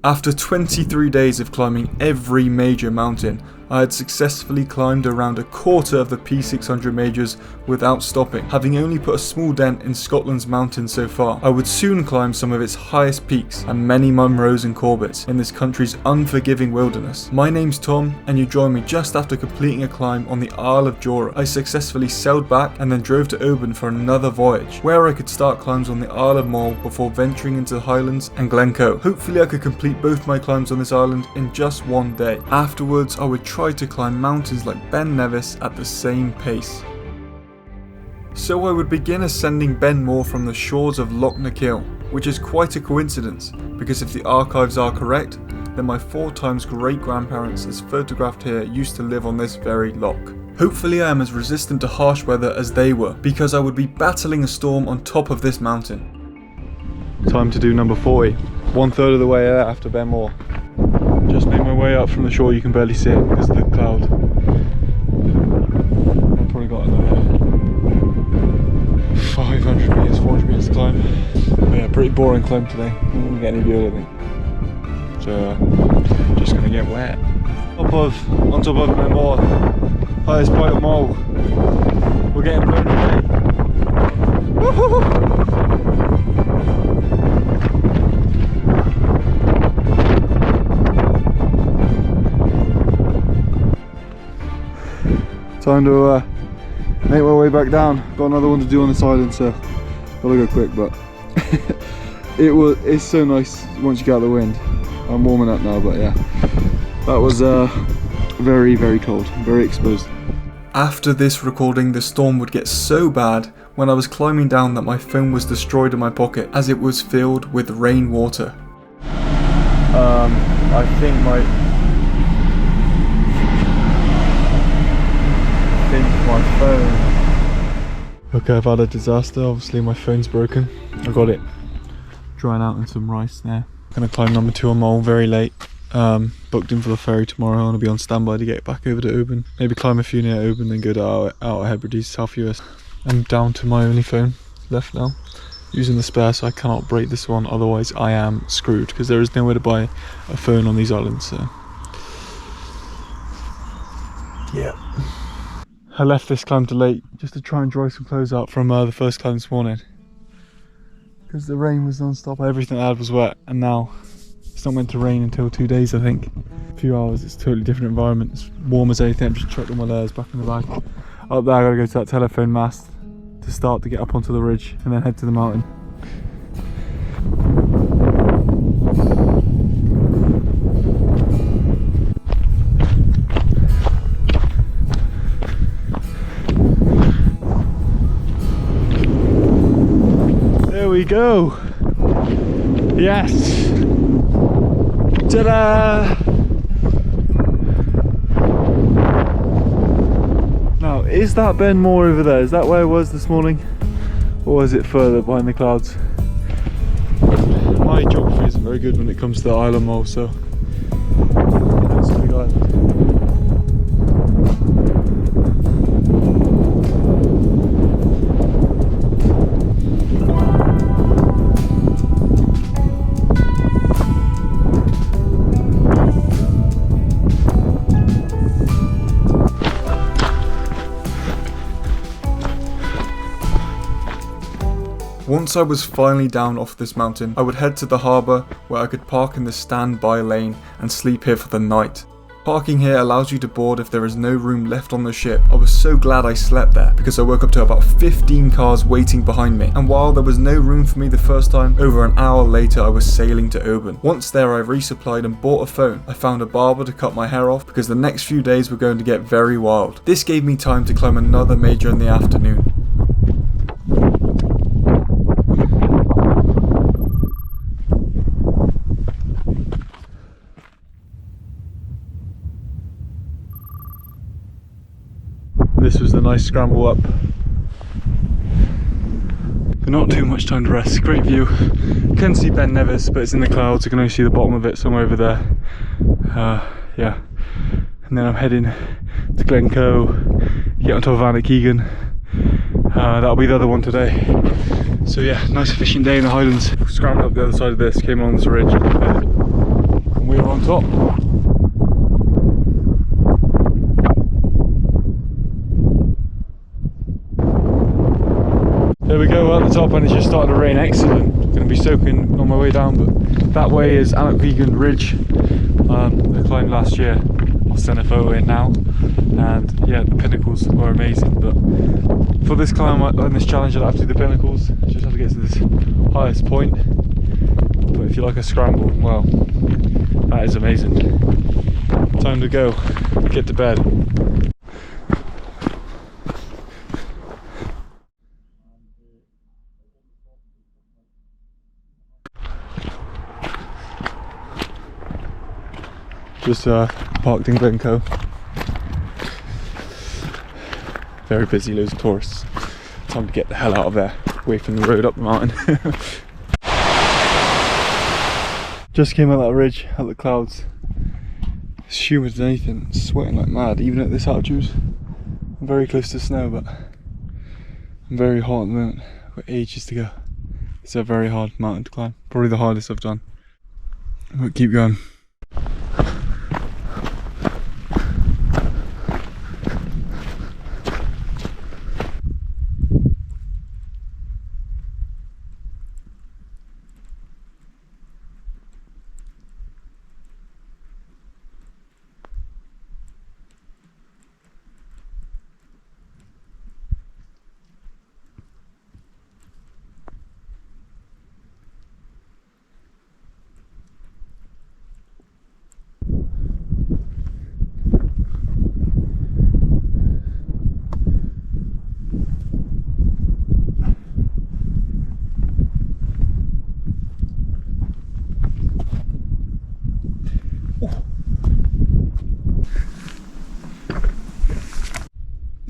After 23 days of climbing every major mountain, I had successfully climbed around a quarter of the P600 majors without stopping, having only put a small dent in Scotland's mountains so far. I would soon climb some of its highest peaks and many Munros and Corbetts in this country's unforgiving wilderness. My name's Tom, and you join me just after completing a climb on the Isle of Jura. I successfully sailed back and then drove to Oban for another voyage, where I could start climbs on the Isle of Mull before venturing into the Highlands and Glencoe. Hopefully I could complete both my climbs on this island in just one day. Afterwards, I would try to climb mountains like Ben Nevis at the same pace. So I would begin ascending Ben More from the shores of Loch Nakill, which is quite a coincidence, because if the archives are correct, then my 4 times great grandparents as photographed here used to live on this very loch. Hopefully I am as resistant to harsh weather as they were, because I would be battling a storm on top of this mountain. Time to do number 40, 1/3 of the way there after Ben More. Just made my way up from the shore. You can barely see it because of the cloud. I've probably got another 500 metres, 400 metres to climb. But yeah, pretty boring climb today. I'm not gonna get any view, I think. So just gonna get wet. On top of Ben More, highest point of Mull. We're getting blown away. Woohoo! Time to make my way back down. Got another one to do on this island, so gotta go quick. But it's so nice once you get out of the wind. I'm warming up now, but yeah, that was very, very cold, very exposed. After this recording, the storm would get so bad when I was climbing down that my phone was destroyed in my pocket as it was filled with rainwater. I think my phone. Okay, I've had a disaster. Obviously my phone's broken. I got it drying out in some rice there. I'm gonna climb number 2 on Mull very late. Booked in for the ferry tomorrow. I want to be on standby to get back over to Oban. Maybe climb a few near Oban, then go to Outer Hebrides, South US. I'm down to my only phone left now, using the spare, so I cannot break this one, otherwise I am screwed, because there is nowhere to buy a phone on these islands. So yeah, I left this climb too late just to try and dry some clothes out from the first climb this morning, because the rain was non-stop. Everything I had was wet, and now it's not meant to rain until 2 days, I think. A few hours, it's a totally different environment. It's warm as anything. I've just chucked all my layers back in the bag. Up there I gotta go to that telephone mast to start to get up onto the ridge and then head to the mountain. There we go. Yes. Ta-da! Now, is that Ben More over there? Is that where I was this morning? Or is it further behind the clouds? My geography isn't very good when it comes to the Isle of Mull, so it's a big island. Once I was finally down off this mountain, I would head to the harbour where I could park in the standby lane and sleep here for the night. Parking here allows you to board if there is no room left on the ship. I was so glad I slept there, because I woke up to about 15 cars waiting behind me, and while there was no room for me the first time, over an hour later I was sailing to Oban. Once there I resupplied and bought a phone. I found a barber to cut my hair off, because the next few days were going to get very wild. This gave me time to climb another major in the afternoon. This was the nice scramble up. But not too much time to rest. Great view. Can see Ben Nevis, but it's in the clouds. I can only see the bottom of it somewhere over there. Yeah. And then I'm heading to Glencoe, get on top of Anna Keegan. That'll be the other one today. So yeah, nice fishing day in the Highlands. Scrambled up the other side of this, came along this ridge. we're on top. There we go, we're at the top and it's just started to rain. Excellent. Going to be soaking on my way down, but that way is Vegan Ridge. I climbed last year. I'll send a photo in now. And yeah, the pinnacles were amazing. But for this climb on this challenge, I'd have to do the pinnacles. I just have to get to this highest point. But if you like a scramble, well, that is amazing. Time to go. Get to bed. Just parked in Glencoe. Very busy, loads of tourists. Time to get the hell out of there, away from the road up the mountain. Just came out that ridge, out the clouds. It's humid as anything, it's sweating like mad, even at this altitude. I'm very close to snow, but I'm very hot at the moment. I've got ages to go. It's a very hard mountain to climb, probably the hardest I've done. But keep going.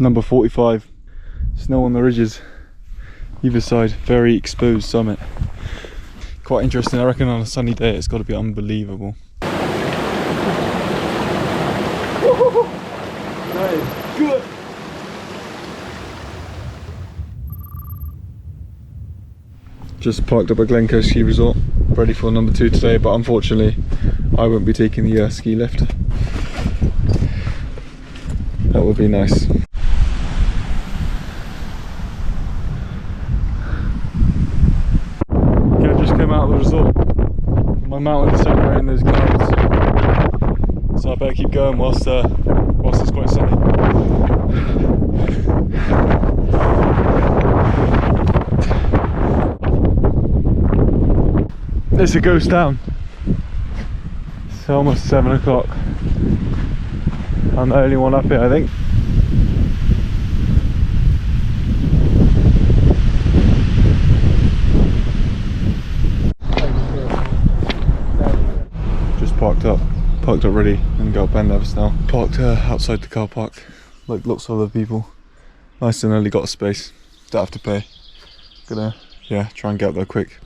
Number 45, snow on the ridges, either side, very exposed summit. Quite interesting, I reckon on a sunny day it's got to be unbelievable. That is good! Just parked up at Glencoe ski resort, ready for number 2 today, but unfortunately I won't be taking the ski lift. That would be nice. Came out of the resort. My mountain is somewhere in those clouds, so I better keep going whilst it's quite sunny. It's a ghost town. It's almost 7 o'clock. I'm the only one up here, I think. Parked up ready and got up Nevis now. Parked outside the car park, like lots of other people. Nice and early, got a space, don't have to pay. Gonna try and get up there quick.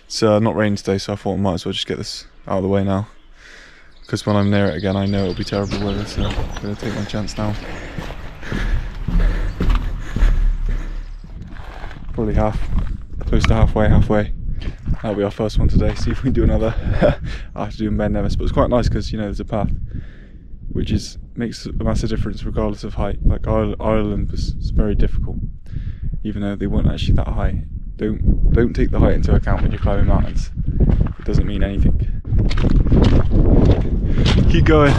It's not raining today, so I thought I might as well just get this out of the way now, because when I'm near it again I know it'll be terrible weather, so I'm gonna take my chance now. Probably close to halfway. That'll be our first one today, see if we can do another. I have to do in Nevis, but it's quite nice because, you know, there's a path which makes a massive difference regardless of height. Like Ireland was very difficult, even though they weren't actually that high. Don't take the height into account when you're climbing mountains. It doesn't mean anything. Keep going.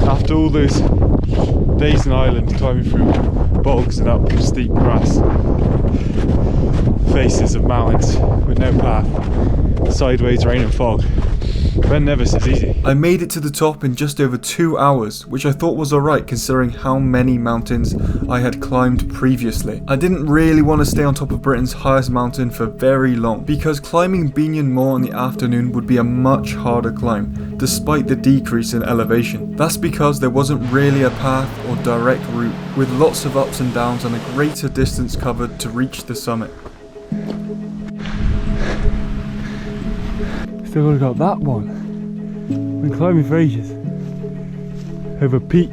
After all those days in Ireland climbing through bogs and up steep grass faces of mountains with no path, sideways rain and fog, Ben Nevis is easy. I made it to the top in just over 2 hours, which I thought was alright considering how many mountains I had climbed previously. I didn't really want to stay on top of Britain's highest mountain for very long, because climbing Beanion Moor in the afternoon would be a much harder climb, despite the decrease in elevation. That's because there wasn't really a path or direct route, with lots of ups and downs and a greater distance covered to reach the summit. Still would have got that one. Been climbing for ages. Over peak.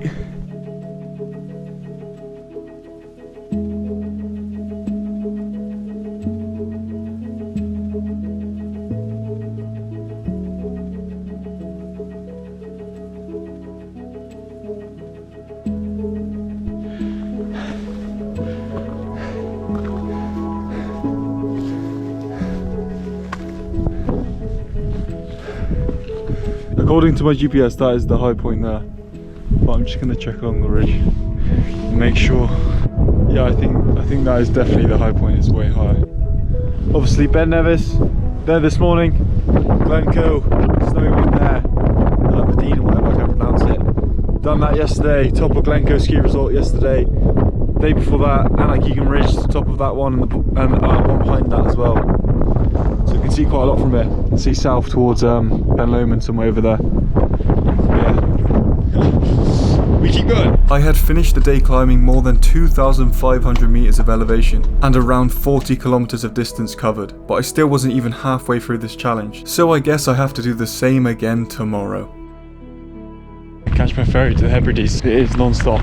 According to my GPS, that is the high point there, but I'm just going to check along the ridge and make sure. Yeah, I think that is definitely the high point. It's way high. Obviously Ben Nevis there this morning, Glencoe, snowy one there, Aberdeen or whatever I can pronounce it. Done that yesterday, top of Glencoe ski resort yesterday. Day before that, Anakeegan Ridge, top of that one, and one behind that as well. So you can see quite a lot from here. You can see south towards Ben Lomond somewhere over there. Yeah. We keep going. I had finished the day climbing more than 2,500 meters of elevation and around 40 kilometers of distance covered, but I still wasn't even halfway through this challenge, so I guess I have to do the same again tomorrow. Catch my ferry to the Hebrides. It is non-stop.